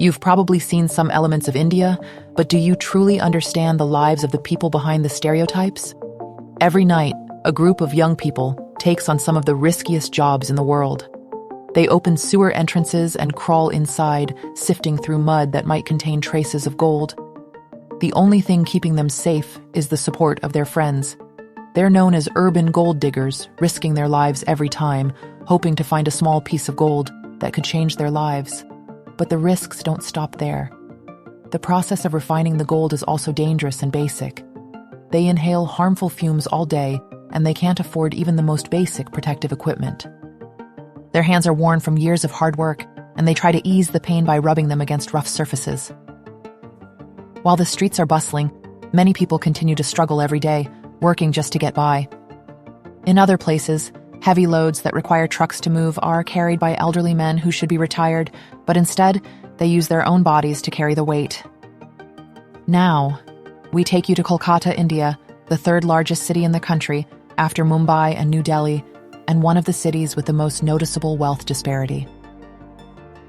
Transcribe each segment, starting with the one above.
You've probably seen some elements of India, but do you truly understand the lives of the people behind the stereotypes? Every night, a group of young people takes on some of the riskiest jobs in the world. They open sewer entrances and crawl inside, sifting through mud that might contain traces of gold. The only thing keeping them safe is the support of their friends. They're known as urban gold diggers, risking their lives every time, hoping to find a small piece of gold that could change their lives. But the risks don't stop there. The process of refining the gold is also dangerous and basic. They inhale harmful fumes all day, and they can't afford even the most basic protective equipment. Their hands are worn from years of hard work, and they try to ease the pain by rubbing them against rough surfaces. While the streets are bustling, many people continue to struggle every day, working just to get by. In other places, heavy loads that require trucks to move are carried by elderly men who should be retired, but instead, they use their own bodies to carry the weight. Now, we take you to Kolkata, India, the third largest city in the country, after Mumbai and New Delhi, and one of the cities with the most noticeable wealth disparity.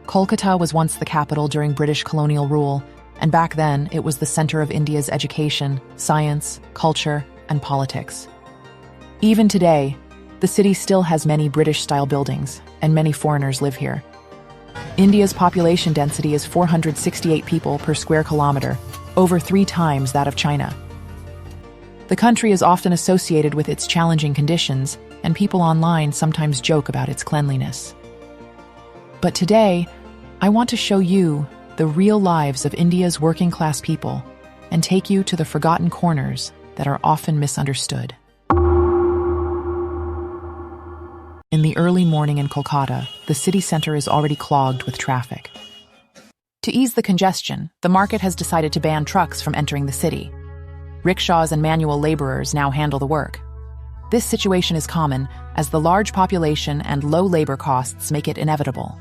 Kolkata was once the capital during British colonial rule, and back then it was the center of India's education, science, culture, and politics. Even today, the city still has many British-style buildings, and many foreigners live here. India's population density is 468 people per square kilometer, over 3 times that of China. The country is often associated with its challenging conditions, and people online sometimes joke about its cleanliness. But today, I want to show you the real lives of India's working-class people and take you to the forgotten corners that are often misunderstood. In the early morning in Kolkata, the city center is already clogged with traffic. To ease the congestion, the market has decided to ban trucks from entering the city. Rickshaws and manual laborers now handle the work. This situation is common, as the large population and low labor costs make it inevitable.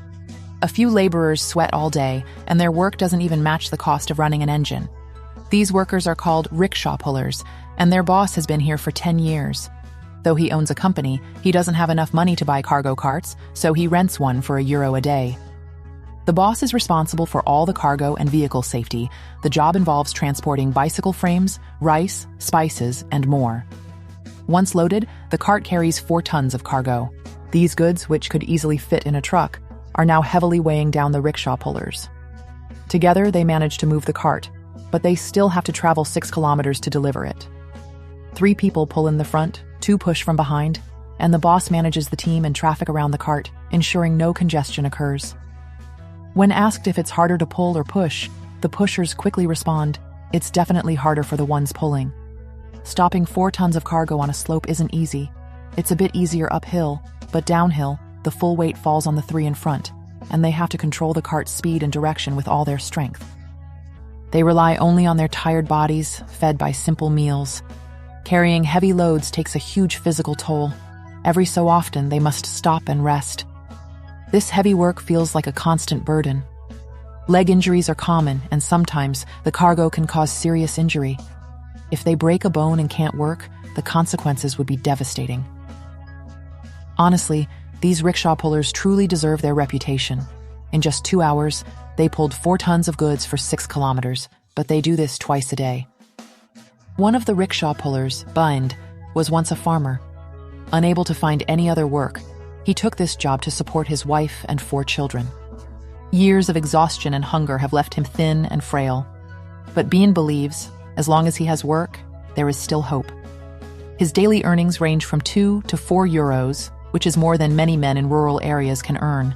A few laborers sweat all day, and their work doesn't even match the cost of running an engine. These workers are called rickshaw pullers, and their boss has been here for 10 years. Though he owns a company, he doesn't have enough money to buy cargo carts, so he rents one for €1 a day. The boss is responsible for all the cargo and vehicle safety. The job involves transporting bicycle frames, rice, spices, and more. Once loaded, the cart carries 4 tons of cargo. These goods, which could easily fit in a truck, are now heavily weighing down the rickshaw pullers. Together, they manage to move the cart, but they still have to travel 6 kilometers to deliver it. 3 people pull in the front, 2 push from behind, and the boss manages the team and traffic around the cart, ensuring no congestion occurs. When asked if it's harder to pull or push, the pushers quickly respond, "It's definitely harder for the ones pulling." Stopping 4 tons of cargo on a slope isn't easy. It's a bit easier uphill, but downhill, the full weight falls on the 3 in front, and they have to control the cart's speed and direction with all their strength. They rely only on their tired bodies, fed by simple meals. Carrying heavy loads takes a huge physical toll. Every so often, they must stop and rest. This heavy work feels like a constant burden. Leg injuries are common, and sometimes the cargo can cause serious injury. If they break a bone and can't work, the consequences would be devastating. Honestly, these rickshaw pullers truly deserve their reputation. In just 2 hours, they pulled 4 tons of goods for 6 kilometers, but they do this twice a day. One of the rickshaw pullers, Bind, was once a farmer. Unable to find any other work, he took this job to support his wife and 4 children. Years of exhaustion and hunger have left him thin and frail. But Bean believes, as long as he has work, there is still hope. His daily earnings range from 2 to 4 euros, which is more than many men in rural areas can earn.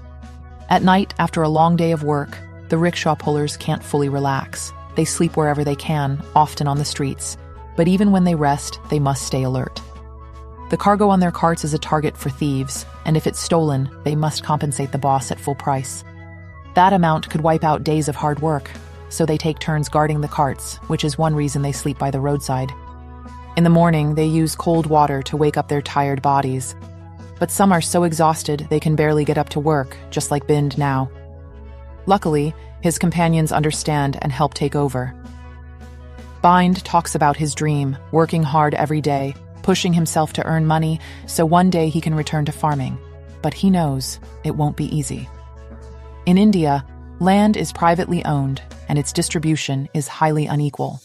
At night, after a long day of work, the rickshaw pullers can't fully relax. They sleep wherever they can, often on the streets. But even when they rest, they must stay alert. The cargo on their carts is a target for thieves, and if it's stolen, they must compensate the boss at full price. That amount could wipe out days of hard work, so they take turns guarding the carts, which is one reason they sleep by the roadside. In the morning, they use cold water to wake up their tired bodies. But some are so exhausted they can barely get up to work, just like Bind now. Luckily, his companions understand and help take over. Bind talks about his dream, working hard every day, pushing himself to earn money so one day he can return to farming. But he knows it won't be easy. In India, Land is privately owned, and its distribution is highly unequal.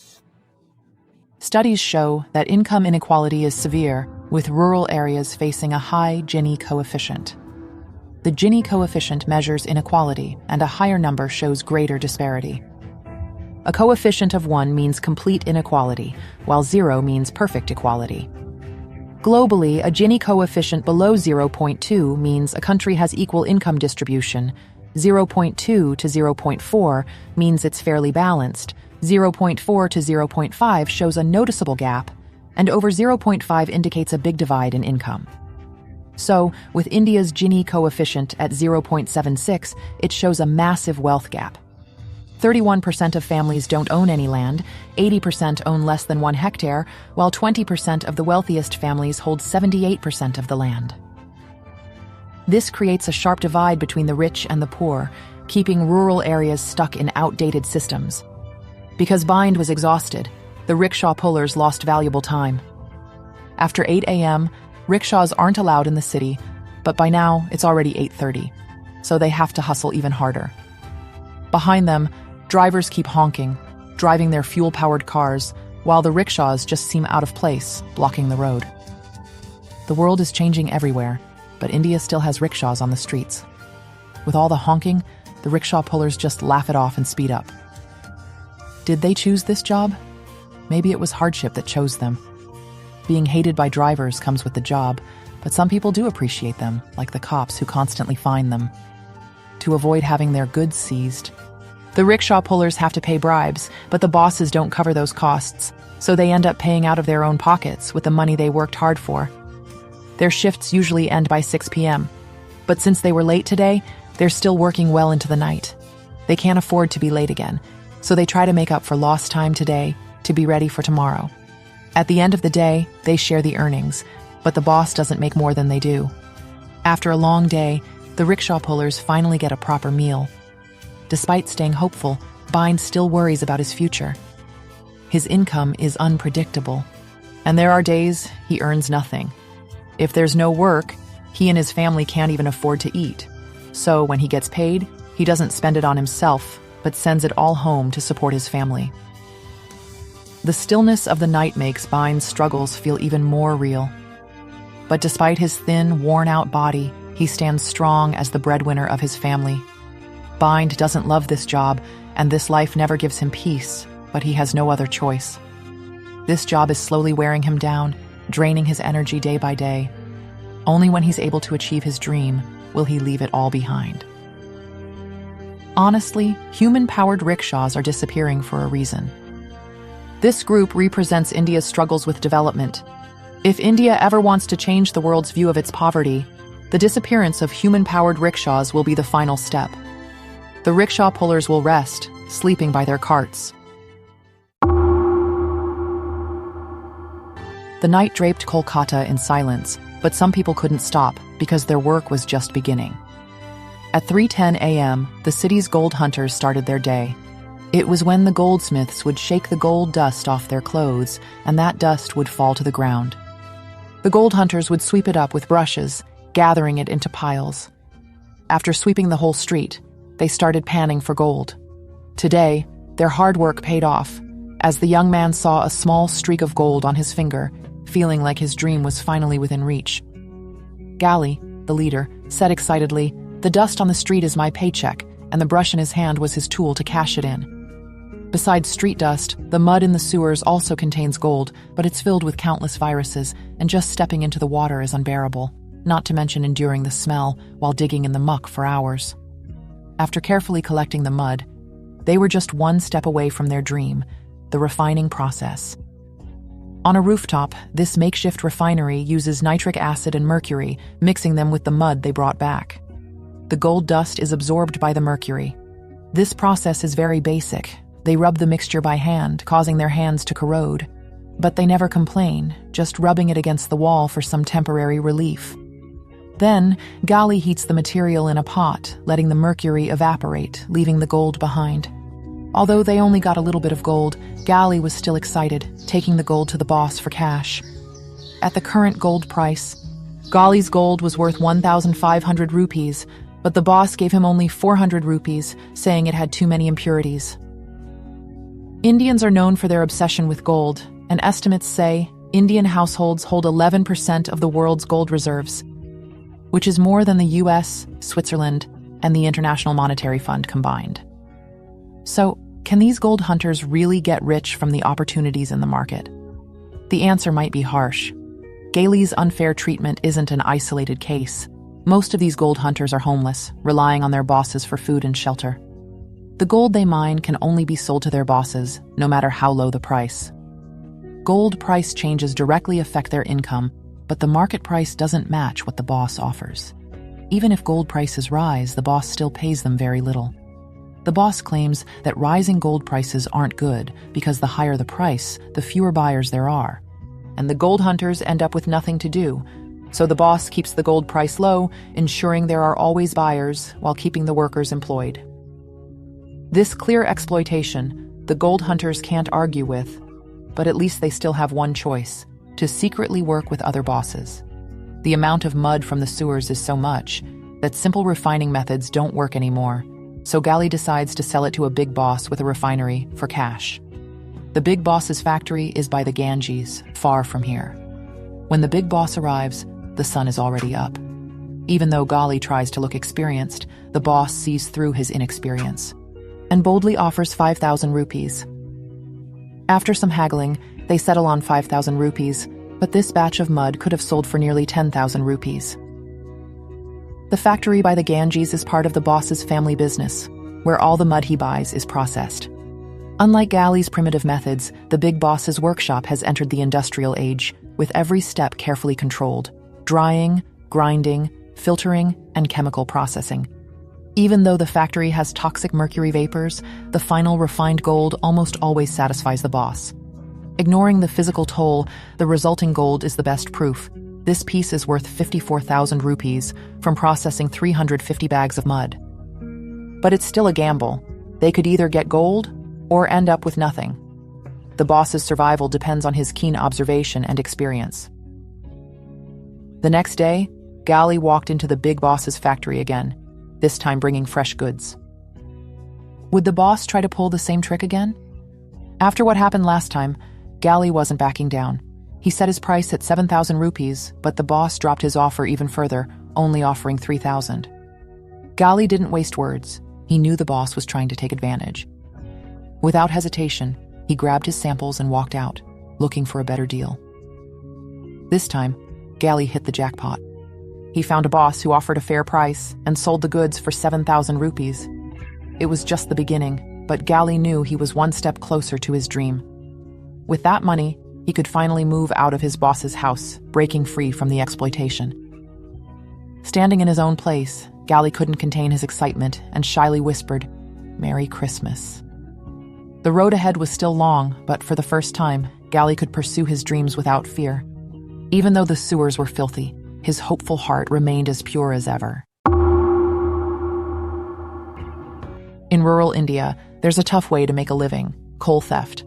Studies show that income inequality is severe, with rural areas facing a high Gini coefficient. The Gini coefficient measures inequality, and a higher number shows greater disparity. A coefficient of 1 means complete inequality, while 0 means perfect equality. Globally, a Gini coefficient below 0.2 means a country has equal income distribution. 0.2 to 0.4 means it's fairly balanced. 0.4 to 0.5 shows a noticeable gap, and over 0.5 indicates a big divide in income. So, with India's Gini coefficient at 0.76, it shows a massive wealth gap. 31% of families don't own any land, 80% own less than 1 hectare, while 20% of the wealthiest families hold 78% of the land. This creates a sharp divide between the rich and the poor, keeping rural areas stuck in outdated systems. Because Bind was exhausted, the rickshaw pullers lost valuable time. After 8 a.m., rickshaws aren't allowed in the city, but by now it's already 8:30, so they have to hustle even harder. Behind them, drivers keep honking, driving their fuel-powered cars, while the rickshaws just seem out of place, blocking the road. The world is changing everywhere, but India still has rickshaws on the streets. With all the honking, the rickshaw pullers just laugh it off and speed up. Did they choose this job? Maybe it was hardship that chose them. Being hated by drivers comes with the job, but some people do appreciate them, like the cops who constantly fine them. To avoid having their goods seized, the rickshaw pullers have to pay bribes, but the bosses don't cover those costs, so they end up paying out of their own pockets with the money they worked hard for. Their shifts usually end by 6 p.m., but since they were late today, they're still working well into the night. They can't afford to be late again, so they try to make up for lost time today to be ready for tomorrow. At the end of the day, they share the earnings, but the boss doesn't make more than they do. After a long day, the rickshaw pullers finally get a proper meal. Despite staying hopeful, Bind still worries about his future. His income is unpredictable, and there are days he earns nothing. If there's no work, he and his family can't even afford to eat. So when he gets paid, he doesn't spend it on himself, but sends it all home to support his family. The stillness of the night makes Bind's struggles feel even more real. But despite his thin, worn-out body, he stands strong as the breadwinner of his family. Bind doesn't love this job, and this life never gives him peace, but he has no other choice. This job is slowly wearing him down, draining his energy day by day. Only when he's able to achieve his dream will he leave it all behind. Honestly, human-powered rickshaws are disappearing for a reason. This group represents India's struggles with development. If India ever wants to change the world's view of its poverty, the disappearance of human-powered rickshaws will be the final step. The rickshaw pullers will rest, sleeping by their carts. The night draped Kolkata in silence, but some people couldn't stop because their work was just beginning. At 3:10 a.m., the city's gold hunters started their day. It was when the goldsmiths would shake the gold dust off their clothes, and that dust would fall to the ground. The gold hunters would sweep it up with brushes, gathering it into piles. After sweeping the whole street, they started panning for gold. Today, their hard work paid off, as the young man saw a small streak of gold on his finger, feeling like his dream was finally within reach. Gali, the leader, said excitedly, "The dust on the street is my paycheck," and the brush in his hand was his tool to cash it in. Besides street dust, the mud in the sewers also contains gold, but it's filled with countless viruses, and just stepping into the water is unbearable, not to mention enduring the smell while digging in the muck for hours. After carefully collecting the mud, they were just one step away from their dream, the refining process. On a rooftop, this makeshift refinery uses nitric acid and mercury, mixing them with the mud they brought back. The gold dust is absorbed by the mercury. This process is very basic. They rub the mixture by hand, causing their hands to corrode. But they never complain, just rubbing it against the wall for some temporary relief. Then, Gali heats the material in a pot, letting the mercury evaporate, leaving the gold behind. Although they only got a little bit of gold, Gali was still excited, taking the gold to the boss for cash. At the current gold price, Gali's gold was worth 1,500 rupees, But the boss gave him only 400 rupees, saying it had too many impurities. Indians are known for their obsession with gold, and estimates say Indian households hold 11% of the world's gold reserves, which is more than the US, Switzerland, and the International Monetary Fund combined. So, can these gold hunters really get rich from the opportunities in the market? The answer might be harsh. Gailey's unfair treatment isn't an isolated case. Most of these gold hunters are homeless, relying on their bosses for food and shelter. The gold they mine can only be sold to their bosses, no matter how low the price. Gold price changes directly affect their income, but the market price doesn't match what the boss offers. Even if gold prices rise, the boss still pays them very little. The boss claims that rising gold prices aren't good because the higher the price, the fewer buyers there are. And the gold hunters end up with nothing to do, so the boss keeps the gold price low, ensuring there are always buyers while keeping the workers employed. This clear exploitation, the gold hunters can't argue with, but at least they still have one choice: to secretly work with other bosses. The amount of mud from the sewers is so much that simple refining methods don't work anymore, so Gali decides to sell it to a big boss with a refinery for cash. The big boss's factory is by the Ganges, far from here. When the big boss arrives, the sun is already up. Even though Gali tries to look experienced, the boss sees through his inexperience and boldly offers 5,000 rupees. After some haggling, they settle on 5,000 rupees, but this batch of mud could have sold for nearly 10,000 rupees. The factory by the Ganges is part of the boss's family business, where all the mud he buys is processed. Unlike Gali's primitive methods, the big boss's workshop has entered the industrial age, with every step carefully controlled: drying, grinding, filtering, and chemical processing. Even though the factory has toxic mercury vapors, the final refined gold almost always satisfies the boss. Ignoring the physical toll, the resulting gold is the best proof. This piece is worth 54,000 rupees from processing 350 bags of mud. But it's still a gamble. They could either get gold or end up with nothing. The boss's survival depends on his keen observation and experience. The next day, Gali walked into the big boss's factory again, this time bringing fresh goods. Would the boss try to pull the same trick again? After what happened last time, Gali wasn't backing down. He set his price at 7,000 rupees, but the boss dropped his offer even further, only offering 3,000. Gali didn't waste words. He knew the boss was trying to take advantage. Without hesitation, he grabbed his samples and walked out, looking for a better deal. This time, Gali hit the jackpot. He found a boss who offered a fair price and sold the goods for 7,000 rupees. It was just the beginning, but Gali knew he was one step closer to his dream. With that money, he could finally move out of his boss's house, breaking free from the exploitation. Standing in his own place, Gali couldn't contain his excitement and shyly whispered, "Merry Christmas." The road ahead was still long, but for the first time, Gali could pursue his dreams without fear. Even though the sewers were filthy, his hopeful heart remained as pure as ever. In rural India, there's a tough way to make a living: coal theft.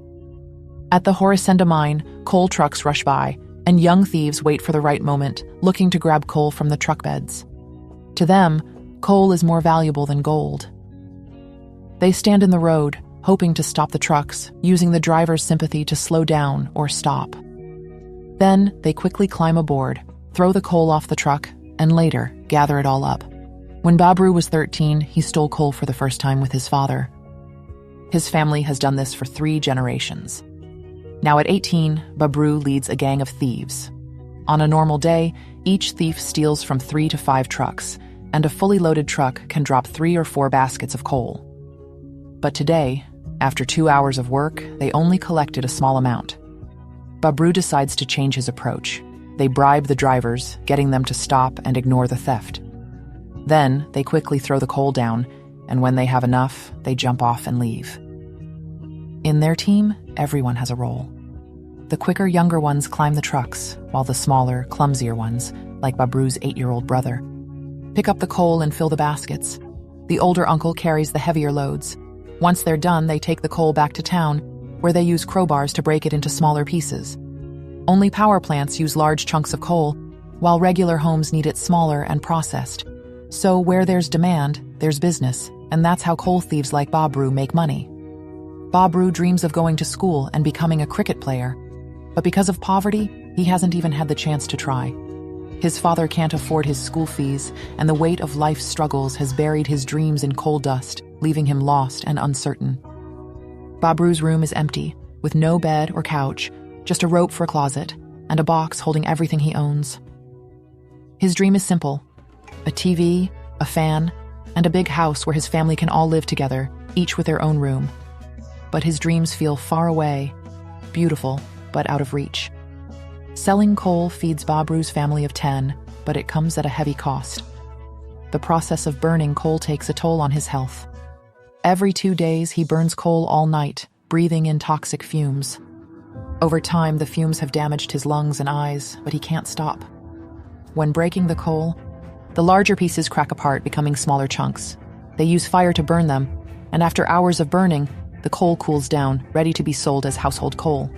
At the Horisenda mine, coal trucks rush by, and young thieves wait for the right moment, looking to grab coal from the truck beds. To them, coal is more valuable than gold. They stand in the road, hoping to stop the trucks, using the driver's sympathy to slow down or stop. Then they quickly climb aboard, throw the coal off the truck, and later gather it all up. When Babru was 13, he stole coal for the first time with his father. His family has done this for 3 generations. Now at 18, Babru leads a gang of thieves. On a normal day, each thief steals from 3 to 5 trucks, and a fully loaded truck can drop 3 or 4 baskets of coal. But today, after 2 hours of work, they only collected a small amount. Babru decides to change his approach. They bribe the drivers, getting them to stop and ignore the theft. Then, they quickly throw the coal down, and when they have enough, they jump off and leave. In their team, everyone has a role. The quicker, younger ones climb the trucks, while the smaller, clumsier ones, like Babru's 8-year-old brother, pick up the coal and fill the baskets. The older uncle carries the heavier loads. Once they're done, they take the coal back to town, where they use crowbars to break it into smaller pieces. Only power plants use large chunks of coal, while regular homes need it smaller and processed. So where there's demand, there's business, and that's how coal thieves like Babru make money. Babru dreams of going to school and becoming a cricket player, but because of poverty, he hasn't even had the chance to try. His father can't afford his school fees, and the weight of life's struggles has buried his dreams in coal dust, leaving him lost and uncertain. Babru's room is empty, with no bed or couch, just a rope for a closet, and a box holding everything he owns. His dream is simple: a TV, a fan, and a big house where his family can all live together, each with their own room. But his dreams feel far away, beautiful, but out of reach. Selling coal feeds Babru's family of 10, but it comes at a heavy cost. The process of burning coal takes a toll on his health. Every 2 days, he burns coal all night, breathing in toxic fumes. Over time, the fumes have damaged his lungs and eyes, but he can't stop. When breaking the coal, the larger pieces crack apart, becoming smaller chunks. They use fire to burn them, and after hours of burning, the coal cools down, ready to be sold as household coal.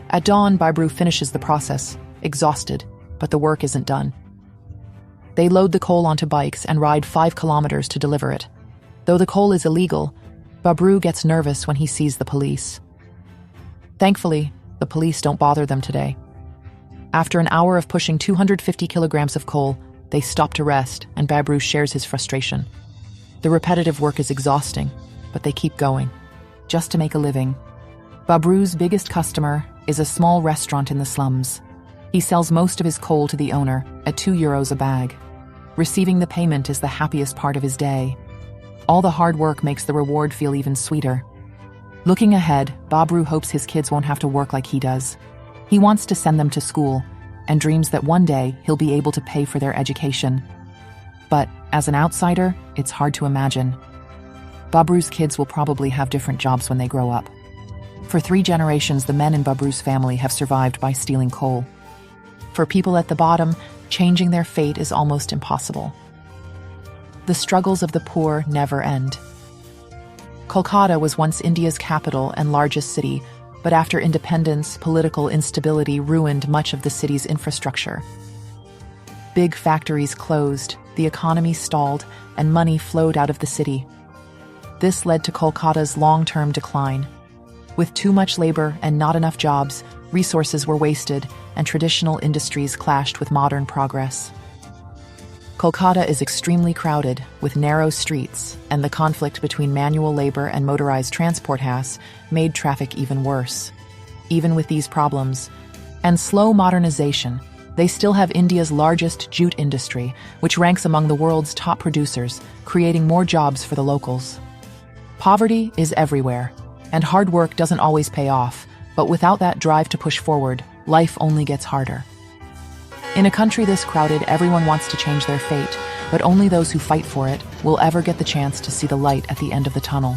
At dawn, Babru finishes the process, exhausted, but the work isn't done. They load the coal onto bikes and ride 5 kilometers to deliver it. Though the coal is illegal, Babru gets nervous when he sees the police. Thankfully, the police don't bother them today. After an hour of pushing 250 kilograms of coal, they stop to rest, and Babru shares his frustration. The repetitive work is exhausting, but they keep going, just to make a living. Babru's biggest customer is a small restaurant in the slums. He sells most of his coal to the owner at €2 a bag. Receiving the payment is the happiest part of his day. All the hard work makes the reward feel even sweeter. Looking ahead, Babru hopes his kids won't have to work like he does. He wants to send them to school and dreams that one day he'll be able to pay for their education. But as an outsider, it's hard to imagine. Babru's kids will probably have different jobs when they grow up. For 3 generations, the men in Babru's family have survived by stealing coal. For people at the bottom, changing their fate is almost impossible. The struggles of the poor never end. Kolkata was once India's capital and largest city, but after independence, political instability ruined much of the city's infrastructure. Big factories closed, the economy stalled, and money flowed out of the city. This led to Kolkata's long-term decline. With too much labor and not enough jobs, resources were wasted, and traditional industries clashed with modern progress. Kolkata is extremely crowded, with narrow streets, and the conflict between manual labor and motorized transport has made traffic even worse. Even with these problems, and slow modernization, they still have India's largest jute industry, which ranks among the world's top producers, creating more jobs for the locals. Poverty is everywhere, and hard work doesn't always pay off, but without that drive to push forward, life only gets harder. In a country this crowded, everyone wants to change their fate, but only those who fight for it will ever get the chance to see the light at the end of the tunnel.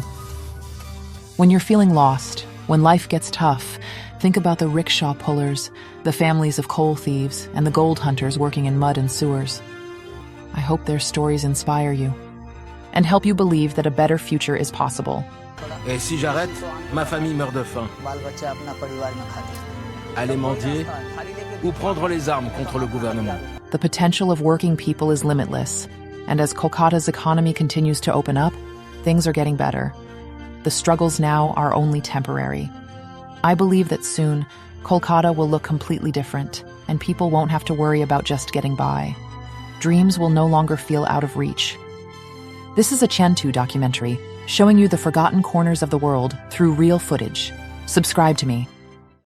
When you're feeling lost, when life gets tough, think about the rickshaw pullers, the families of coal thieves, and the gold hunters working in mud and sewers. I hope their stories inspire you and help you believe that a better future is possible. Et si j'arrête, ma famille meurt de faim. Aller mendier ou prendre les armes contre le gouvernement. The potential of working people is limitless, and as Kolkata's economy continues to open up, things are getting better. The struggles now are only temporary. I believe that soon, Kolkata will look completely different, and people won't have to worry about just getting by. Dreams will no longer feel out of reach. This is a Chen2 documentary, showing you the forgotten corners of the world through real footage. Subscribe to me.